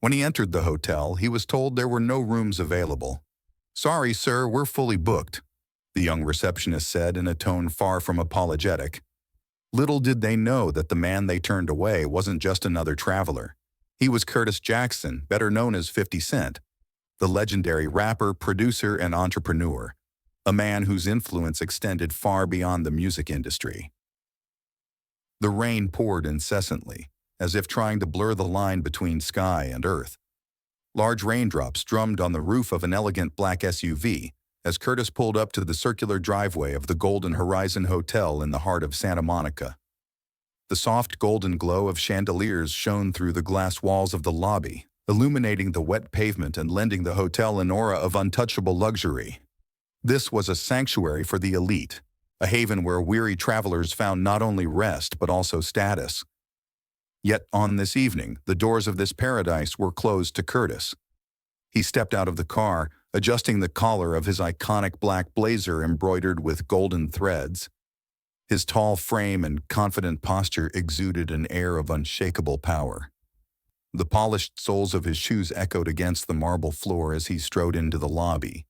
When he entered the hotel, he was told there were no rooms available. "Sorry, sir, we're fully booked," the young receptionist said in a tone far from apologetic. Little did they know that the man they turned away wasn't just another traveler. He was Curtis Jackson, better known as 50 Cent, the legendary rapper, producer, and entrepreneur, a man whose influence extended far beyond the music industry. The rain poured incessantly, as if trying to blur the line between sky and earth. Large raindrops drummed on the roof of an elegant black SUV as Curtis pulled up to the circular driveway of the Golden Horizon Hotel in the heart of Santa Monica. The soft golden glow of chandeliers shone through the glass walls of the lobby, illuminating the wet pavement and lending the hotel an aura of untouchable luxury. This was a sanctuary for the elite, a haven where weary travelers found not only rest but also status. Yet on this evening, the doors of this paradise were closed to Curtis. He stepped out of the car, adjusting the collar of his iconic black blazer embroidered with golden threads. His tall frame and confident posture exuded an air of unshakable power. The polished soles of his shoes echoed against the marble floor as he strode into the lobby.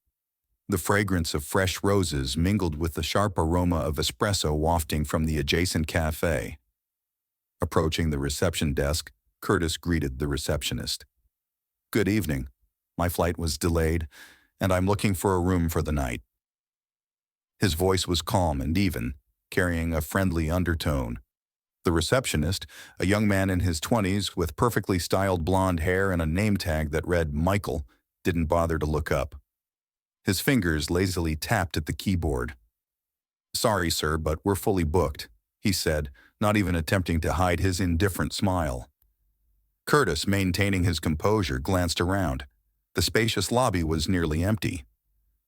The fragrance of fresh roses mingled with the sharp aroma of espresso wafting from the adjacent cafe. Approaching the reception desk, Curtis greeted the receptionist. "Good evening. My flight was delayed, and I'm looking for a room for the night." His voice was calm and even, carrying a friendly undertone. The receptionist, a young man in his 20s with perfectly styled blonde hair and a name tag that read Michael, didn't bother to look up. His fingers lazily tapped at the keyboard. "Sorry, sir, but we're fully booked," he said, not even attempting to hide his indifferent smile. Curtis, maintaining his composure, glanced around. The spacious lobby was nearly empty.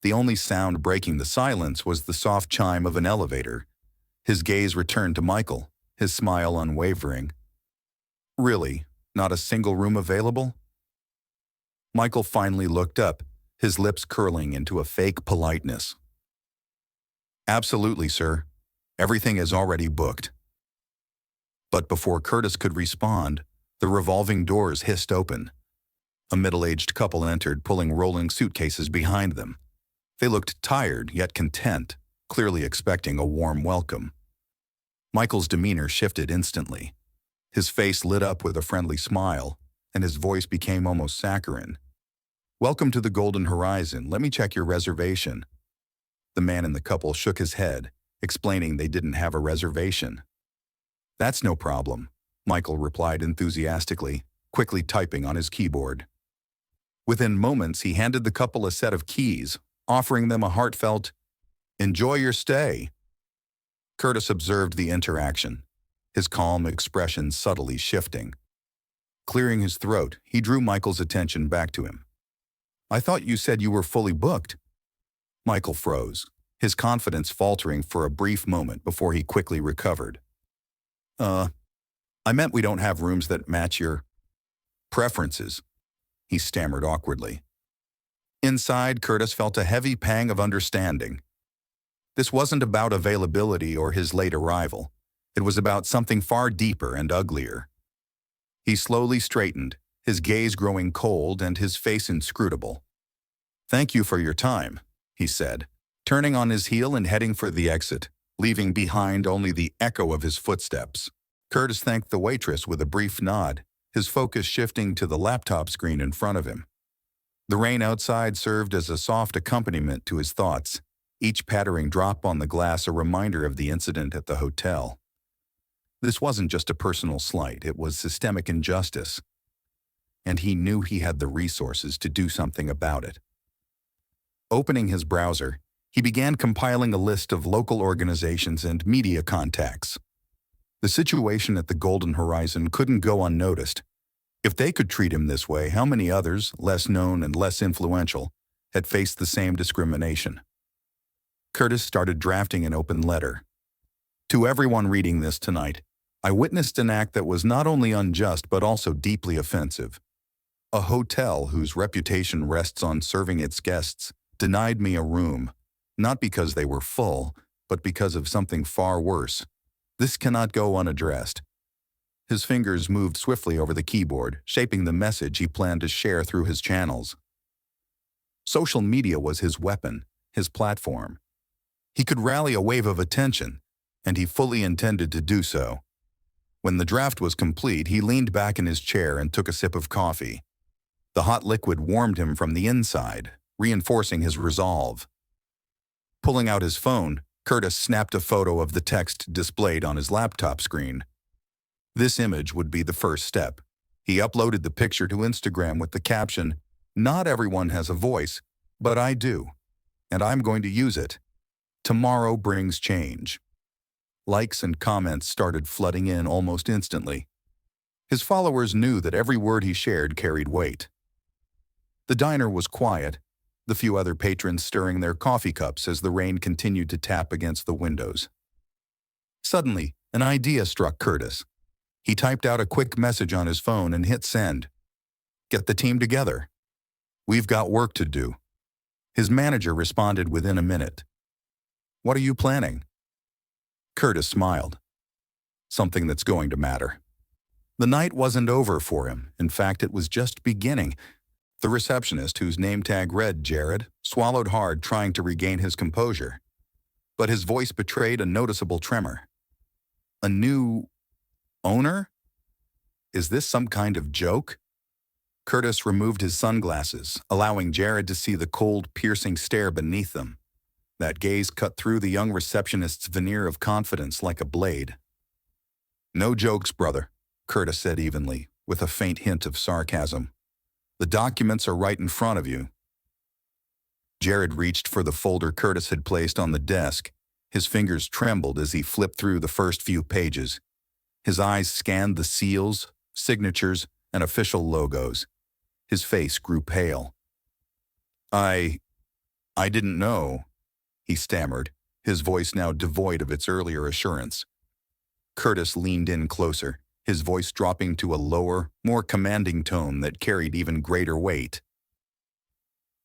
The only sound breaking the silence was the soft chime of an elevator. His gaze returned to Michael, his smile unwavering. "Really, not a single room available?" Michael finally looked up, his lips curling into a fake politeness. "Absolutely, sir. Everything is already booked." But before Curtis could respond, the revolving doors hissed open. A middle-aged couple entered, pulling rolling suitcases behind them. They looked tired, yet content, clearly expecting a warm welcome. Michael's demeanor shifted instantly. His face lit up with a friendly smile, and his voice became almost saccharine. "Welcome to the Golden Horizon. Let me check your reservation." The man in the couple shook his head, explaining they didn't have a reservation. "That's no problem," Michael replied enthusiastically, quickly typing on his keyboard. Within moments, he handed the couple a set of keys, offering them a heartfelt, "Enjoy your stay." Curtis observed the interaction, his calm expression subtly shifting. Clearing his throat, he drew Michael's attention back to him. "I thought you said you were fully booked." Michael froze, his confidence faltering for a brief moment before he quickly recovered. I meant we don't have rooms that match your preferences," he stammered awkwardly. Inside, Curtis felt a heavy pang of understanding. This wasn't about availability or his late arrival. It was about something far deeper and uglier. He slowly straightened, his gaze growing cold and his face inscrutable. "Thank you for your time," he said, turning on his heel and heading for the exit, leaving behind only the echo of his footsteps. Curtis thanked the waitress with a brief nod, his focus shifting to the laptop screen in front of him. The rain outside served as a soft accompaniment to his thoughts, each pattering drop on the glass a reminder of the incident at the hotel. This wasn't just a personal slight, it was systemic injustice. And he knew he had the resources to do something about it. Opening his browser, he began compiling a list of local organizations and media contacts. The situation at the Golden Horizon couldn't go unnoticed. If they could treat him this way, how many others, less known and less influential, had faced the same discrimination? Curtis started drafting an open letter. "To everyone reading this tonight, I witnessed an act that was not only unjust but also deeply offensive. A hotel whose reputation rests on serving its guests denied me a room, not because they were full, but because of something far worse. This cannot go unaddressed." His fingers moved swiftly over the keyboard, shaping the message he planned to share through his channels. Social media was his weapon, his platform. He could rally a wave of attention, and he fully intended to do so. When the draft was complete, he leaned back in his chair and took a sip of coffee. The hot liquid warmed him from the inside, reinforcing his resolve. Pulling out his phone, Curtis snapped a photo of the text displayed on his laptop screen. This image would be the first step. He uploaded the picture to Instagram with the caption, "Not everyone has a voice, but I do, and I'm going to use it. Tomorrow brings change." Likes and comments started flooding in almost instantly. His followers knew that every word he shared carried weight. The diner was quiet, the few other patrons stirring their coffee cups as the rain continued to tap against the windows. Suddenly, an idea struck Curtis. He typed out a quick message on his phone and hit send. "Get the team together. We've got work to do." His manager responded within a minute. "What are you planning?" Curtis smiled. "Something that's going to matter." The night wasn't over for him. In fact, it was just beginning. The receptionist, whose name tag read Jared, swallowed hard, trying to regain his composure. But his voice betrayed a noticeable tremor. "A new owner? Is this some kind of joke?" Curtis removed his sunglasses, allowing Jared to see the cold, piercing stare beneath them. That gaze cut through the young receptionist's veneer of confidence like a blade. "No jokes, brother," Curtis said evenly, with a faint hint of sarcasm. "The documents are right in front of you." Jared reached for the folder Curtis had placed on the desk. His fingers trembled as he flipped through the first few pages. His eyes scanned the seals, signatures, and official logos. His face grew pale. I didn't know," he stammered, his voice now devoid of its earlier assurance. Curtis leaned in closer, his voice dropping to a lower, more commanding tone that carried even greater weight.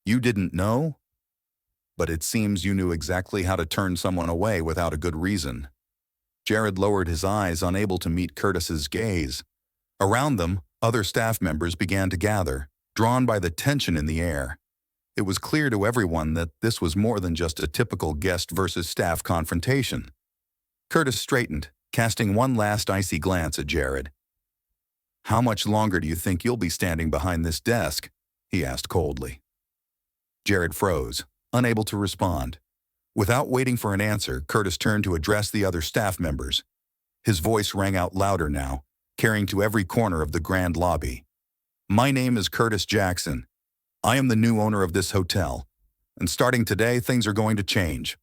"You didn't know? But it seems you knew exactly how to turn someone away without a good reason." Jared lowered his eyes, unable to meet Curtis's gaze. Around them, other staff members began to gather, drawn by the tension in the air. It was clear to everyone that this was more than just a typical guest versus staff confrontation. Curtis straightened, casting one last icy glance at Jared. "How much longer do you think you'll be standing behind this desk?" he asked coldly. Jared froze, unable to respond. Without waiting for an answer, Curtis turned to address the other staff members. His voice rang out louder now, carrying to every corner of the grand lobby. "My name is Curtis Jackson. I am the new owner of this hotel, and starting today, things are going to change."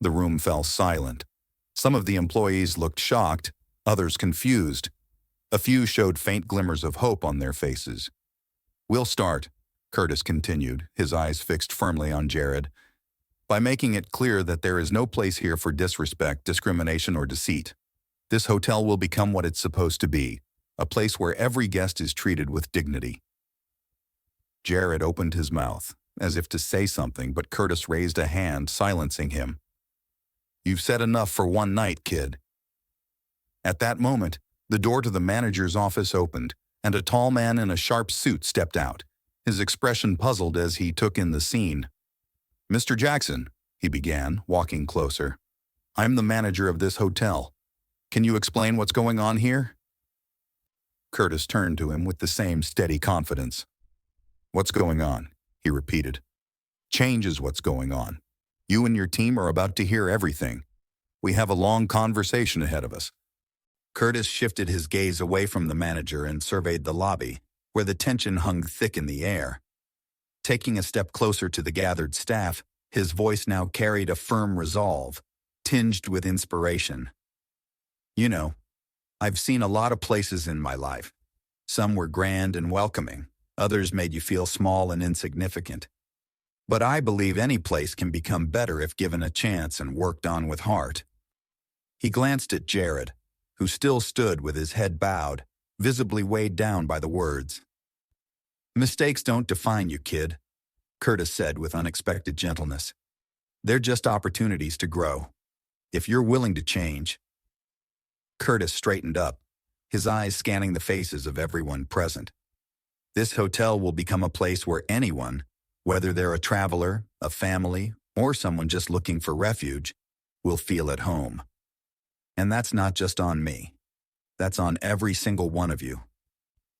The room fell silent. Some of the employees looked shocked, others confused. A few showed faint glimmers of hope on their faces. "We'll start," Curtis continued, his eyes fixed firmly on Jared, "by making it clear that there is no place here for disrespect, discrimination, or deceit. This hotel will become what it's supposed to be, a place where every guest is treated with dignity." Jared opened his mouth, as if to say something, but Curtis raised a hand, silencing him. "You've said enough for one night, kid." At that moment, the door to the manager's office opened, and a tall man in a sharp suit stepped out, his expression puzzled as he took in the scene. "Mr. Jackson," he began, walking closer, "I'm the manager of this hotel. Can you explain what's going on here?" Curtis turned to him with the same steady confidence. "What's going on?" he repeated. "Change is what's going on. You and your team are about to hear everything. We have a long conversation ahead of us." Curtis shifted his gaze away from the manager and surveyed the lobby, where the tension hung thick in the air. Taking a step closer to the gathered staff, his voice now carried a firm resolve, tinged with inspiration. "You know, I've seen a lot of places in my life. Some were grand and welcoming. Others made you feel small and insignificant. But I believe any place can become better if given a chance and worked on with heart." He glanced at Jared, who still stood with his head bowed, visibly weighed down by the words. "Mistakes don't define you, kid," Curtis said with unexpected gentleness. "They're just opportunities to grow. If you're willing to change." Curtis straightened up, his eyes scanning the faces of everyone present. This hotel will become a place where anyone, whether they're a traveler, a family, or someone just looking for refuge, will feel at home. And that's not just on me. That's on every single one of you.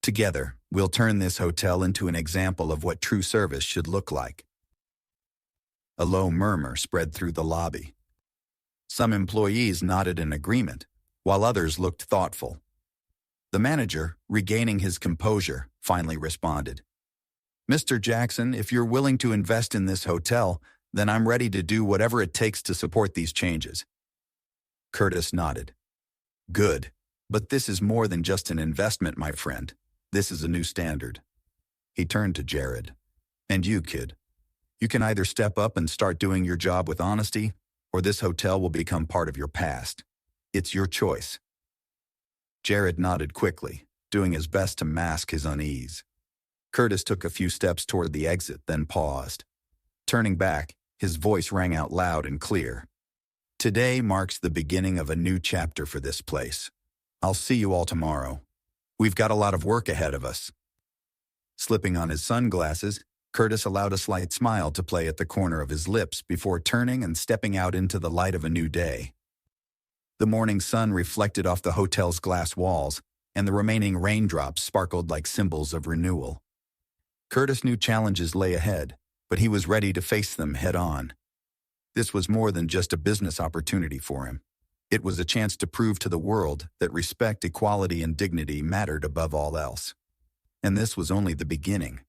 Together, we'll turn this hotel into an example of what true service should look like. A low murmur spread through the lobby. Some employees nodded in agreement, while others looked thoughtful. The manager, regaining his composure, finally responded. "Mr. Jackson, if you're willing to invest in this hotel, then I'm ready to do whatever it takes to support these changes." Curtis nodded. "Good, but this is more than just an investment, my friend. This is a new standard." He turned to Jared. "And you, kid. You can either step up and start doing your job with honesty, or this hotel will become part of your past. It's your choice." Jared nodded quickly, doing his best to mask his unease. Curtis took a few steps toward the exit, then paused. Turning back, his voice rang out loud and clear. "Today marks the beginning of a new chapter for this place. I'll see you all tomorrow. We've got a lot of work ahead of us." Slipping on his sunglasses, Curtis allowed a slight smile to play at the corner of his lips before turning and stepping out into the light of a new day. The morning sun reflected off the hotel's glass walls, and the remaining raindrops sparkled like symbols of renewal. Curtis knew challenges lay ahead, but he was ready to face them head-on. This was more than just a business opportunity for him. It was a chance to prove to the world that respect, equality, and dignity mattered above all else. And this was only the beginning.